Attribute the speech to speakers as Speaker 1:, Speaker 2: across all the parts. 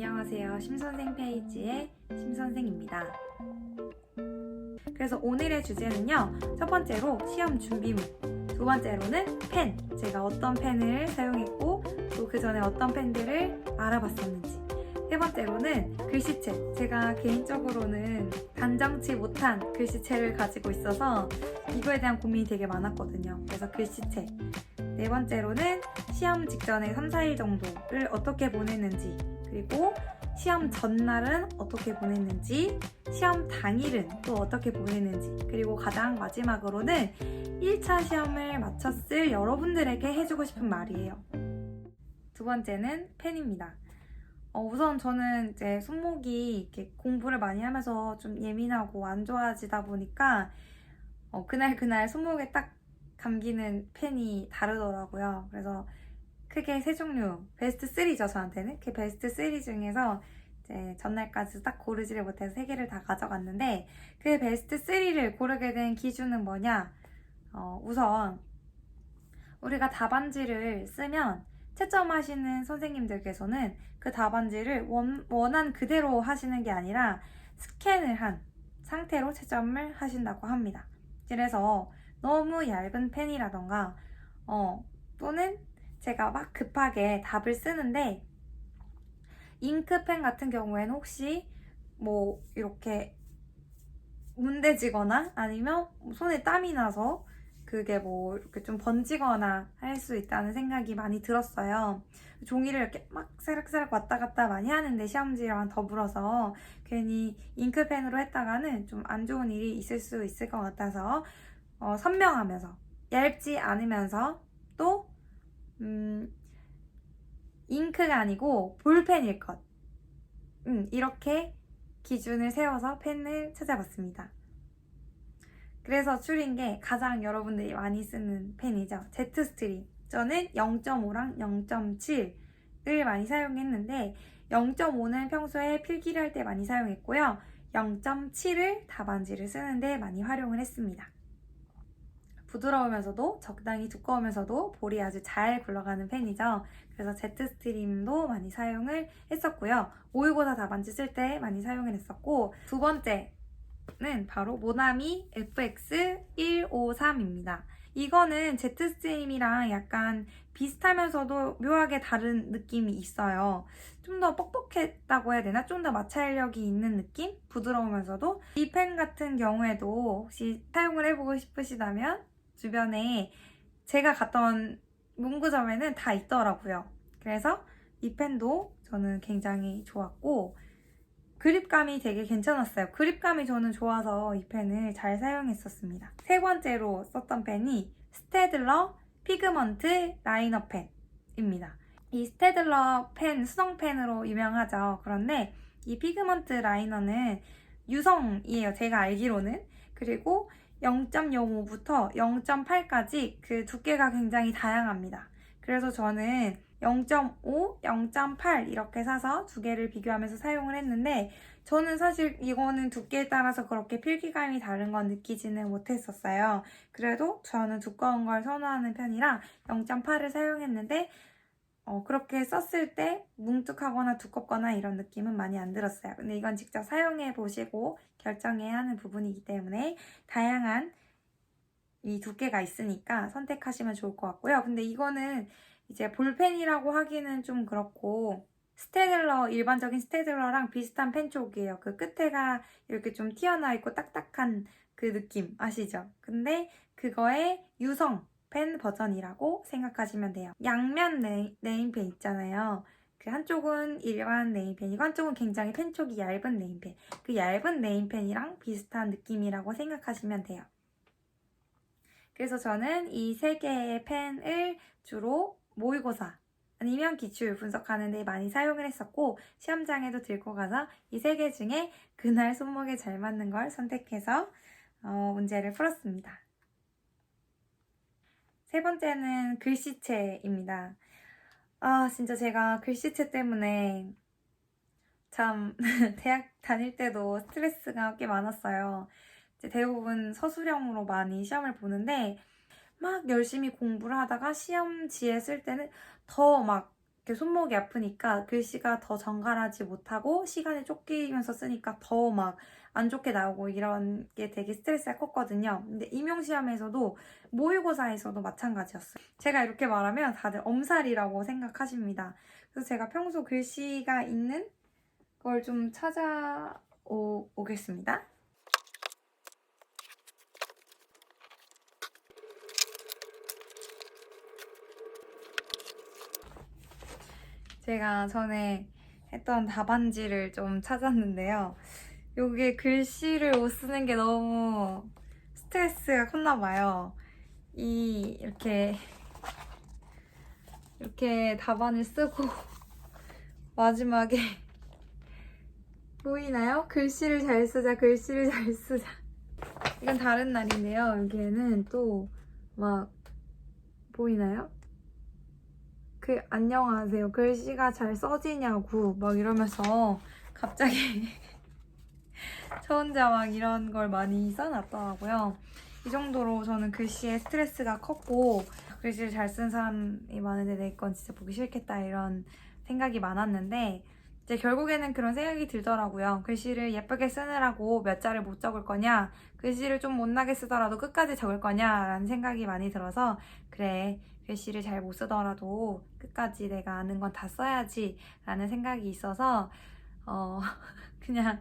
Speaker 1: 안녕하세요. 심선생 페이지의 심선생입니다. 그래서 오늘의 주제는요. 첫 번째로 시험 준비물, 두 번째로는 펜, 제가 어떤 펜을 사용했고 또 그 전에 어떤 펜들을 알아봤었는지, 세 번째로는 글씨체, 제가 개인적으로는 단정치 못한 글씨체를 가지고 있어서 이거에 대한 고민이 되게 많았거든요. 그래서 글씨체, 네 번째로는 시험 직전에 3, 4일 정도를 어떻게 보냈는지, 그리고 시험 전날은 어떻게 보냈는지, 시험 당일은 또 어떻게 보냈는지, 그리고 가장 마지막으로는 1차 시험을 마쳤을 여러분들에게 해주고 싶은 말이에요. 두 번째는 펜입니다. 우선 저는 이제 손목이 이렇게 공부를 많이 하면서 좀 예민하고 안 좋아지다 보니까 그날 손목에 딱 감기는 펜이 다르더라고요. 그래서 크게 세 종류, 베스트 3죠, 저한테는. 그 베스트 3 중에서 이제 전날까지 딱 고르지를 못해서 3개를 다 가져갔는데, 그 베스트 3를 고르게 된 기준은 뭐냐? 우선 우리가 답안지를 쓰면 채점하시는 선생님들께서는 그 답안지를 원한 그대로 하시는 게 아니라 스캔을 한 상태로 채점을 하신다고 합니다. 그래서 너무 얇은 펜이라던가 또는 제가 막 급하게 답을 쓰는데 잉크펜 같은 경우에는 혹시 뭐 이렇게 문대지거나 아니면 손에 땀이 나서 그게 뭐 이렇게 좀 번지거나 할 수 있다는 생각이 많이 들었어요. 종이를 이렇게 막 사락사락 왔다 갔다 많이 하는데 시험지랑 더불어서 괜히 잉크펜으로 했다가는 좀 안 좋은 일이 있을 수 있을 것 같아서 선명하면서 얇지 않으면서 또 잉크가 아니고 볼펜일 것, 이렇게 기준을 세워서 펜을 찾아봤습니다. 그래서 추린 게 가장 여러분들이 많이 쓰는 펜이죠. 제트스트림. 저는 0.5랑 0.7을 많이 사용했는데 0.5는 평소에 필기를 할 때 많이 사용했고요. 0.7을 답안지를 쓰는데 많이 활용을 했습니다. 부드러우면서도 적당히 두꺼우면서도 볼이 아주 잘 굴러가는 펜이죠. 그래서 제트스트림도 많이 사용을 했었고요. 모의고사 답안지 쓸 때 많이 사용을 했었고, 두 번째 는 바로 모나미 FX153입니다. 이거는 제트스트림이랑 약간 비슷하면서도 묘하게 다른 느낌이 있어요. 좀 더 뻑뻑했다고 해야 되나? 좀 더 마찰력이 있는 느낌? 부드러우면서도. 이 펜 같은 경우에도 혹시 사용을 해보고 싶으시다면 주변에 제가 갔던 문구점에는 다 있더라고요. 그래서 이 펜도 저는 굉장히 좋았고, 그립감이 되게 괜찮았어요. 그립감이 저는 좋아서 이 펜을 잘 사용했었습니다. 세 번째로 썼던 펜이 스테들러 피그먼트 라이너 펜입니다. 이 스테들러 펜, 수성펜으로 유명하죠. 그런데 이 피그먼트 라이너는 유성이에요. 제가 알기로는. 그리고 0.05부터 0.8까지 그 두께가 굉장히 다양합니다. 그래서 저는 0.5, 0.8 이렇게 사서 두 개를 비교하면서 사용을 했는데 저는 사실 이거는 두께에 따라서 그렇게 필기감이 다른 건 느끼지는 못했었어요. 그래도 저는 두꺼운 걸 선호하는 편이라 0.8을 사용했는데 그렇게 썼을 때 뭉툭하거나 두껍거나 이런 느낌은 많이 안 들었어요. 근데 이건 직접 사용해 보시고 결정해야 하는 부분이기 때문에 다양한 이 두께가 있으니까 선택하시면 좋을 것 같고요. 근데 이거는 이제 볼펜이라고 하기는 좀 그렇고 스테들러, 일반적인 스테들러랑 비슷한 펜 쪽이에요. 그 끝에가 이렇게 좀 튀어나와 있고 딱딱한 그 느낌 아시죠? 근데 그거의 유성 펜 버전이라고 생각하시면 돼요. 양면 네임펜 있잖아요. 그 한쪽은 일반 네임펜이고 한쪽은 굉장히 펜 쪽이 얇은 네임펜. 그 얇은 네임펜이랑 비슷한 느낌이라고 생각하시면 돼요. 그래서 저는 이 세 개의 펜을 주로 모의고사 아니면 기출 분석하는 데 많이 사용을 했었고 시험장에도 들고 가서 이 세 개 중에 그날 손목에 잘 맞는 걸 선택해서 문제를 풀었습니다. 세 번째는 글씨체입니다. 진짜 제가 글씨체 때문에 참 대학 다닐 때도 스트레스가 꽤 많았어요. 이제 대부분 서술형으로 많이 시험을 보는데 막 열심히 공부를 하다가 시험지에 쓸 때는 더 막 손목이 아프니까 글씨가 더 정갈하지 못하고 시간이 쫓기면서 쓰니까 더 막 안 좋게 나오고 이런 게 되게 스트레스가 컸거든요. 근데 임용시험에서도 모의고사에서도 마찬가지였어요. 제가 이렇게 말하면 다들 엄살이라고 생각하십니다. 그래서 제가 평소 글씨가 있는 걸 좀 찾아오겠습니다. 제가 전에 했던 답안지를 좀 찾았는데요. 여기에 글씨를 못 쓰는 게 너무 스트레스가 컸나 봐요. 이렇게 답안을 쓰고 마지막에 보이나요? 글씨를 잘 쓰자, 글씨를 잘 쓰자. 이건 다른 날인데요. 여기에는 또 막 보이나요? 안녕하세요. 글씨가 잘 써지냐고 막 이러면서 갑자기 저 혼자 막 이런 걸 많이 써놨더라고요. 이 정도로 저는 글씨에 스트레스가 컸고 글씨를 잘 쓰는 사람이 많은데 내 건 진짜 보기 싫겠다 이런 생각이 많았는데 이제 결국에는 그런 생각이 들더라고요. 글씨를 예쁘게 쓰느라고 몇 자를 못 적을 거냐, 글씨를 좀 못나게 쓰더라도 끝까지 적을 거냐라는 생각이 많이 들어서 그래, 글씨를 잘 못 쓰더라도 끝까지 내가 아는 건 다 써야지 라는 생각이 있어서 그냥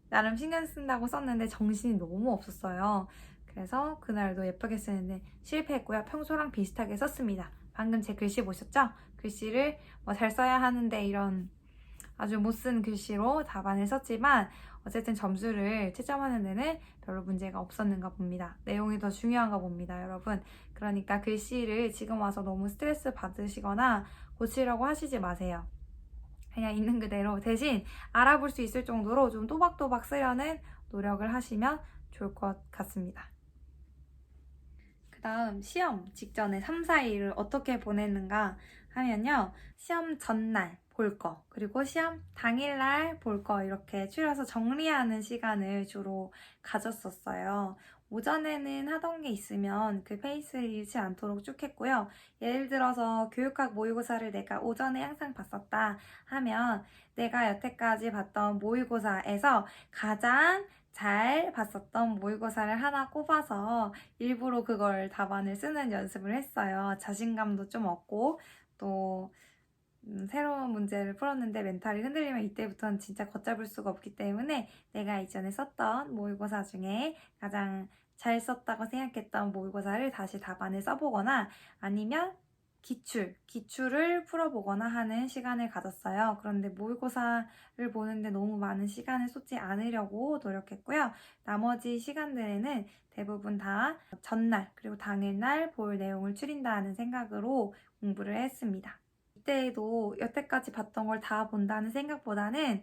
Speaker 1: 나름 신경 쓴다고 썼는데 정신이 너무 없었어요. 그래서 그날도 예쁘게 쓰는데 실패했고요. 평소랑 비슷하게 썼습니다. 방금 제 글씨 보셨죠? 글씨를 잘 써야 하는데 이런 아주 못 쓴 글씨로 답안을 썼지만 어쨌든 점수를 채점하는 데는 별로 문제가 없었는가 봅니다. 내용이 더 중요한가 봅니다, 여러분. 그러니까 글씨를 지금 와서 너무 스트레스 받으시거나 고치려고 하시지 마세요. 그냥 있는 그대로 대신 알아볼 수 있을 정도로 좀 또박또박 쓰려는 노력을 하시면 좋을 것 같습니다. 그 다음 시험 직전에 3, 4일을 어떻게 보냈는가 하면요. 시험 전날 볼 거, 그리고 시험 당일날 볼 거 이렇게 추려서 정리하는 시간을 주로 가졌었어요. 오전에는 하던 게 있으면 그 페이스를 잃지 않도록 쭉 했고요. 예를 들어서 교육학 모의고사를 내가 오전에 항상 봤었다 하면 내가 여태까지 봤던 모의고사에서 가장 잘 봤었던 모의고사를 하나 꼽아서 일부러 그걸 답안을 쓰는 연습을 했어요. 자신감도 좀 얻고 또 새로운 문제를 풀었는데 멘탈이 흔들리면 이때부터는 진짜 걷잡을 수가 없기 때문에 내가 이전에 썼던 모의고사 중에 가장 잘 썼다고 생각했던 모의고사를 다시 답안을 써보거나 아니면 기출을 풀어보거나 하는 시간을 가졌어요. 그런데 모의고사를 보는데 너무 많은 시간을 쏟지 않으려고 노력했고요. 나머지 시간들에는 대부분 다 전날 그리고 당일날 볼 내용을 추린다는 생각으로 공부를 했습니다. 이때에도 여태까지 봤던 걸 다 본다는 생각보다는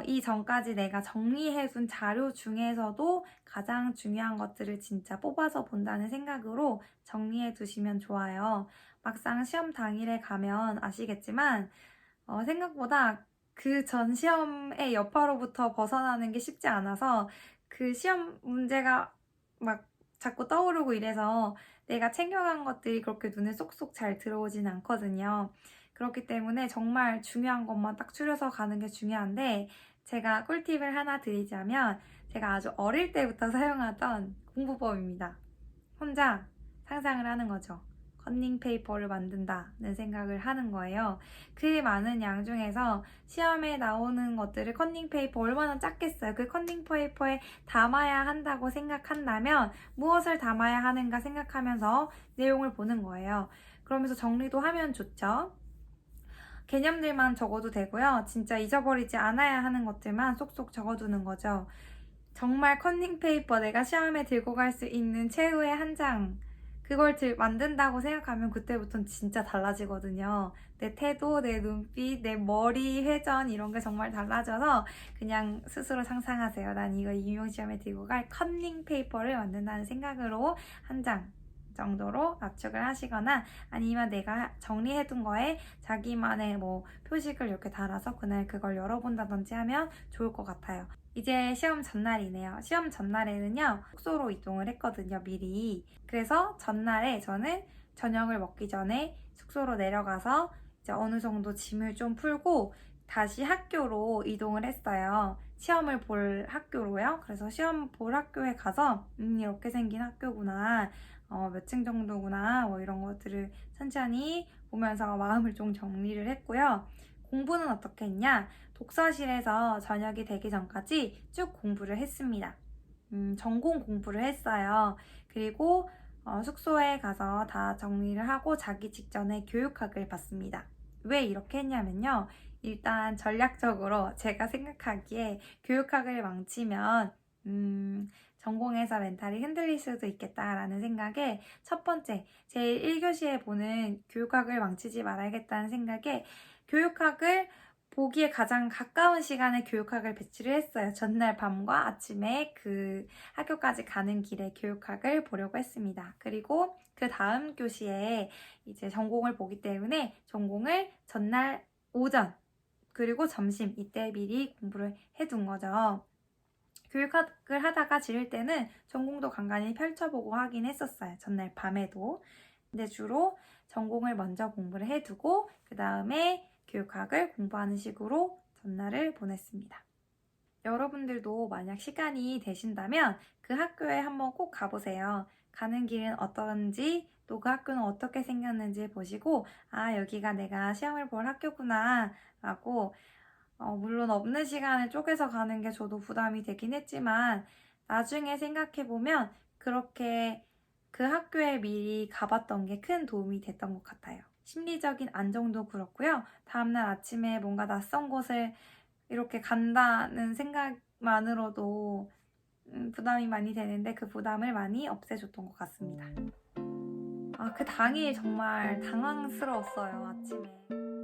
Speaker 1: 이 전까지 내가 정리해둔 자료 중에서도 가장 중요한 것들을 진짜 뽑아서 본다는 생각으로 정리해 두시면 좋아요. 막상 시험 당일에 가면 아시겠지만 생각보다 그 전 시험의 여파로부터 벗어나는 게 쉽지 않아서 그 시험 문제가 막 자꾸 떠오르고 이래서 내가 챙겨간 것들이 그렇게 눈에 쏙쏙 잘 들어오진 않거든요. 그렇기 때문에 정말 중요한 것만 딱 추려서 가는 게 중요한데 제가 꿀팁을 하나 드리자면 제가 아주 어릴 때부터 사용하던 공부법입니다. 혼자 상상을 하는 거죠. 커닝페이퍼를 만든다는 생각을 하는 거예요. 그 많은 양 중에서 시험에 나오는 것들을 커닝페이퍼 얼마나 작겠어요. 그 커닝페이퍼에 담아야 한다고 생각한다면 무엇을 담아야 하는가 생각하면서 내용을 보는 거예요. 그러면서 정리도 하면 좋죠. 개념들만 적어도 되고요. 진짜 잊어버리지 않아야 하는 것들만 쏙쏙 적어두는 거죠. 정말 커닝페이퍼 내가 시험에 들고 갈 수 있는 최후의 한 장 그걸 만든다고 생각하면 그때부터는 진짜 달라지거든요. 내 태도, 내 눈빛, 내 머리 회전 이런 게 정말 달라져서 그냥 스스로 상상하세요. 난 이거 임용시험에 들고 갈 커닝페이퍼를 만든다는 생각으로 한 장 정도로 압축을 하시거나 아니면 내가 정리해둔 거에 자기만의 표식을 이렇게 달아서 그날 그걸 열어본다든지 하면 좋을 것 같아요. 이제 시험 전날이네요. 시험 전날에는요, 숙소로 이동을 했거든요, 미리. 그래서 전날에 저는 저녁을 먹기 전에 숙소로 내려가서 이제 어느 정도 짐을 좀 풀고 다시 학교로 이동을 했어요. 시험을 볼 학교로요. 그래서 시험 볼 학교에 가서 이렇게 생긴 학교구나. 몇 층 정도구나. 뭐 이런 것들을 천천히 보면서 마음을 좀 정리를 했고요. 공부는 어떻게 했냐? 독서실에서 저녁이 되기 전까지 쭉 공부를 했습니다. 전공 공부를 했어요. 그리고 숙소에 가서 다 정리를 하고 자기 직전에 교육학을 봤습니다. 왜 이렇게 했냐면요. 일단 전략적으로 제가 생각하기에 교육학을 망치면 전공에서 멘탈이 흔들릴 수도 있겠다라는 생각에 첫 번째, 제일 1교시에 보는 교육학을 망치지 말아야겠다는 생각에 교육학을 보기에 가장 가까운 시간에 교육학을 배치를 했어요. 전날 밤과 아침에 그 학교까지 가는 길에 교육학을 보려고 했습니다. 그리고 그 다음 교시에 이제 전공을 보기 때문에 전공을 전날 오전 그리고 점심 이때 미리 공부를 해둔 거죠. 교육학을 하다가 지를 때는 전공도 간간히 펼쳐보고 하긴 했었어요. 전날 밤에도. 근데 주로 전공을 먼저 공부를 해두고 그 다음에 교육학을 공부하는 식으로 전날을 보냈습니다. 여러분들도 만약 시간이 되신다면 그 학교에 한번 꼭 가보세요. 가는 길은 어떤지 또 그 학교는 어떻게 생겼는지 보시고 아 여기가 내가 시험을 볼 학교구나 라고 물론 없는 시간을 쪼개서 가는 게 저도 부담이 되긴 했지만 나중에 생각해보면 그렇게 그 학교에 미리 가봤던 게 큰 도움이 됐던 것 같아요. 심리적인 안정도 그렇고요. 다음날 아침에 뭔가 낯선 곳을 이렇게 간다는 생각만으로도 부담이 많이 되는데 그 부담을 많이 없애줬던 것 같습니다. 그 당일 정말 당황스러웠어요, 아침에.